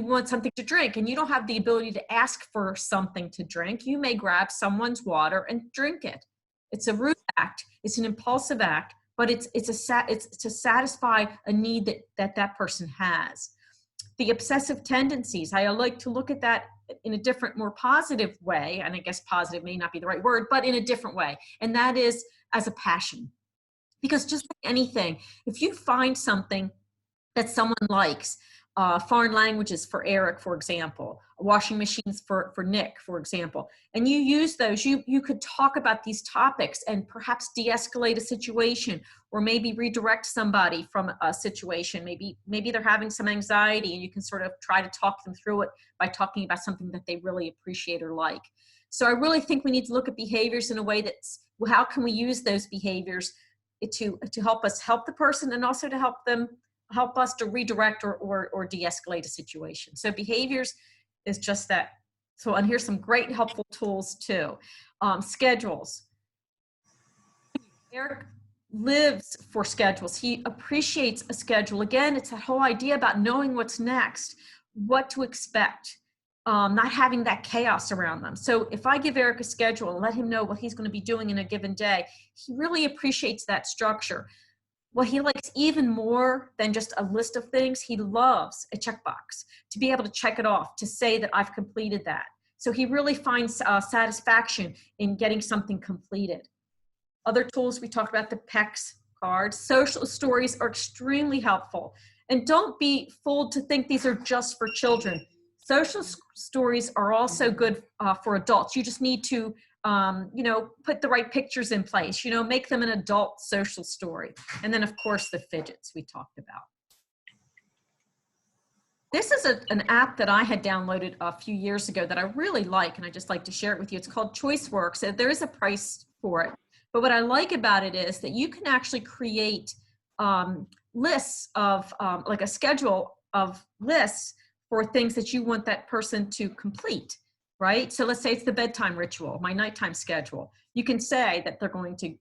want something to drink and you don't have the ability to ask for something to drink, you may grab someone's water and drink it. It's a rude act. It's an impulsive act, but it's to satisfy a need that person has. The obsessive tendencies, I like to look at that in a different, more positive way, and I guess positive may not be the right word, but in a different way, and that is as a passion. Because just like anything, if you find something that someone likes, foreign languages for Eric, for example, washing machines for Nick, for example, and you use those, you could talk about these topics and perhaps de-escalate a situation, or maybe redirect somebody from a situation. Maybe they're having some anxiety, and you can sort of try to talk them through it by talking about something that they really appreciate or like. So I really think we need to look at behaviors in a way that's, well, how can we use those behaviors to help us help the person, and also to help us to redirect or de-escalate a situation. So behaviors is just that. So, and here's some great helpful tools too. Schedules. Eric lives for schedules. He appreciates a schedule. Again, it's that whole idea about knowing what's next, what to expect, not having that chaos around them. So if I give Eric a schedule and let him know what he's going to be doing in a given day, he really appreciates that structure. What he likes even more than just a list of things, he loves a checkbox, to be able to check it off, to say that I've completed that. So he really finds satisfaction in getting something completed. Other tools, we talked about the PECS cards. Social stories are extremely helpful. And don't be fooled to think these are just for children. Social stories are also good for adults. You just need to put the right pictures in place, make them an adult social story. And then of course the fidgets we talked about. This is an app that I had downloaded a few years ago that I really like, and I just like to share it with you. It's called ChoiceWorks. So there is a price for it. But what I like about it is that you can actually create lists of, like a schedule of lists for things that you want that person to complete. Right? So let's say it's the bedtime ritual, my nighttime schedule. You can say that they're going to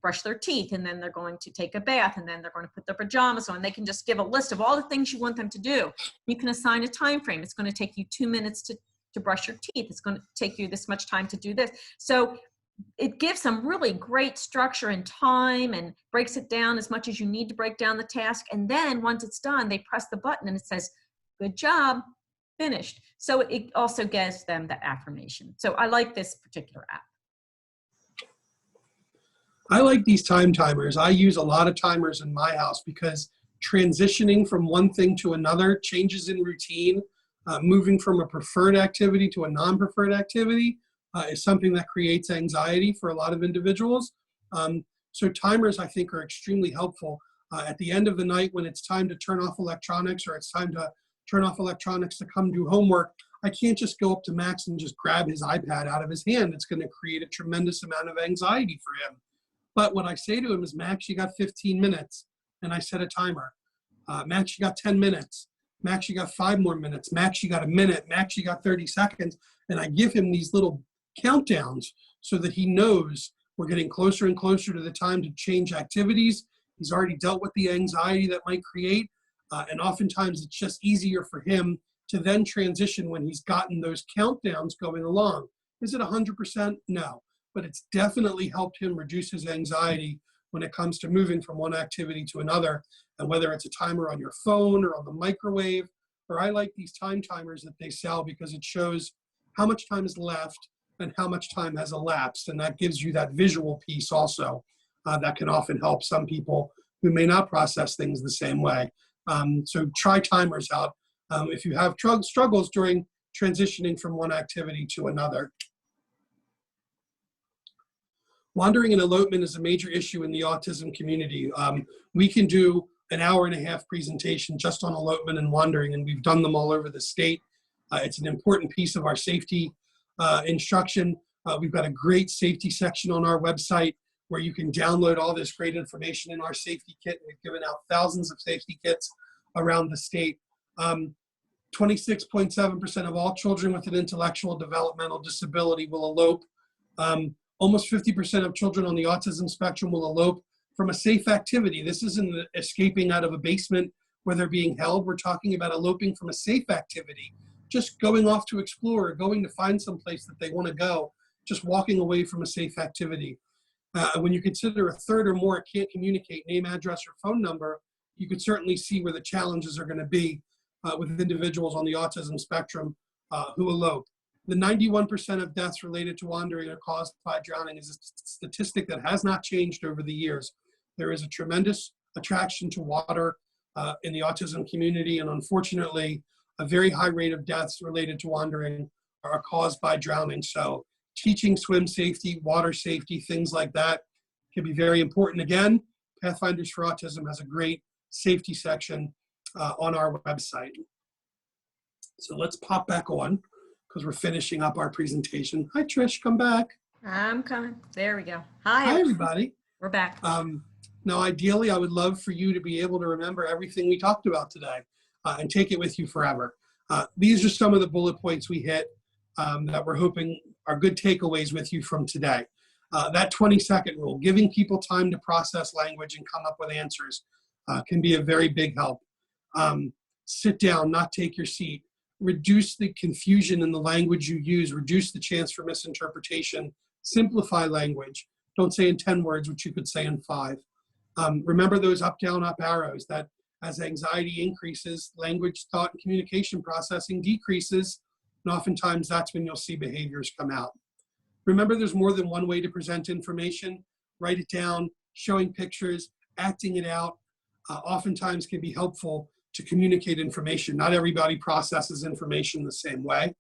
brush their teeth, and then they're going to take a bath, and then they're going to put their pajamas on. They can just give a list of all the things you want them to do. You can assign a time frame. It's going to take you 2 minutes to brush your teeth. It's going to take you this much time to do this. So it gives some really great structure and time, and breaks it down as much as you need to break down the task. And then once it's done, they press the button and it says, good job, finished. So it also gives them that affirmation. So I like this particular app. I like these time timers. I use a lot of timers in my house because transitioning from one thing to another, changes in routine, moving from a preferred activity to a non-preferred activity is something that creates anxiety for a lot of individuals. So timers, I think, are extremely helpful. At the end of the night, when it's time to turn off electronics, or it's time to turn off electronics to come do homework, I can't just go up to Max and just grab his iPad out of his hand. It's going to create a tremendous amount of anxiety for him. But what I say to him is, Max, you got 15 minutes. And I set a timer. Max, you got 10 minutes. Max, you got 5 more minutes. Max, you got a minute. Max, you got 30 seconds. And I give him these little countdowns so that he knows we're getting closer and closer to the time to change activities. He's already dealt with the anxiety that might create. And oftentimes it's just easier for him to then transition when he's gotten those countdowns going along. Is it 100%? No. But it's definitely helped him reduce his anxiety when it comes to moving from one activity to another. And whether it's a timer on your phone or on the microwave, or I like these time timers that they sell because it shows how much time is left and how much time has elapsed. And that gives you that visual piece also that can often help some people who may not process things the same way. So try timers out if you have struggles during transitioning from one activity to another. Wandering and elopement is a major issue in the autism community. We can do an 1.5-hour presentation just on elopement and wandering, and we've done them all over the state. It's an important piece of our safety instruction. We've got a great safety section on our website where you can download all this great information in our safety kit. We've given out thousands of safety kits around the state. 26.7% of all children with an intellectual developmental disability will elope. Almost 50% of children on the autism spectrum will elope from a safe activity. This isn't escaping out of a basement where they're being held. We're talking about eloping from a safe activity. Just going off to explore, going to find some place that they want to go, just walking away from a safe activity. When you consider a third or more can't communicate name, address, or phone number, you could certainly see where the challenges are going to be with individuals on the autism spectrum who elope. The 91% of deaths related to wandering are caused by drowning is a statistic that has not changed over the years. There is a tremendous attraction to water in the autism community, and unfortunately, a very high rate of deaths related to wandering are caused by drowning. So teaching swim safety, water safety, things like that can be very important. Again, Pathfinders for Autism has a great safety section on our website. So let's pop back on because we're finishing up our presentation. Hi, Trish, come back. I'm coming. There we go. Hi, Hi, everybody. we're back. Now, ideally, I would love for you to be able to remember everything we talked about today and take it with you forever. These are some of the bullet points we hit that we're hoping are good takeaways with you from today. That 20-second rule, giving people time to process language and come up with answers can be a very big help. Sit down, not take your seat. Reduce the confusion in the language you use. Reduce the chance for misinterpretation. Simplify language. Don't say in 10 words what you could say in 5. Remember those up, down, up arrows that as anxiety increases, language, thought, and communication processing decreases, and oftentimes that's when you'll see behaviors come out. Remember, there's more than one way to present information. Write it down, showing pictures, acting it out, oftentimes can be helpful to communicate information. Not everybody processes information the same way.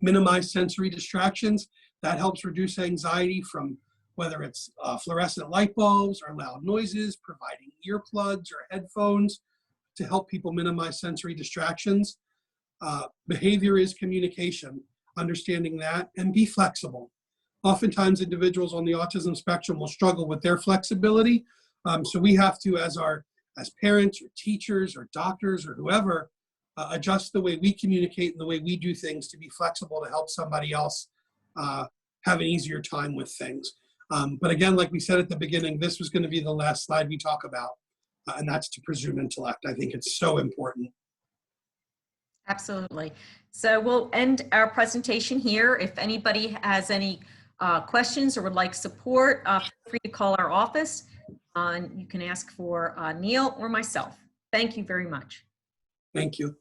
Minimize sensory distractions. That helps reduce anxiety from whether it's fluorescent light bulbs or loud noises, providing earplugs or headphones to help people minimize sensory distractions. Behavior is communication, understanding that, and be flexible. Oftentimes individuals on the autism spectrum will struggle with their flexibility. So we have to, as parents or teachers or doctors or whoever, adjust the way we communicate and the way we do things to be flexible to help somebody else have an easier time with things. But again, like we said at the beginning, this was going to be the last slide we talk about, and that's to presume intellect. I think it's so important. Absolutely. So we'll end our presentation here. If anybody has any questions or would like support, feel free to call our office. You can ask for Neil or myself. Thank you very much. Thank you.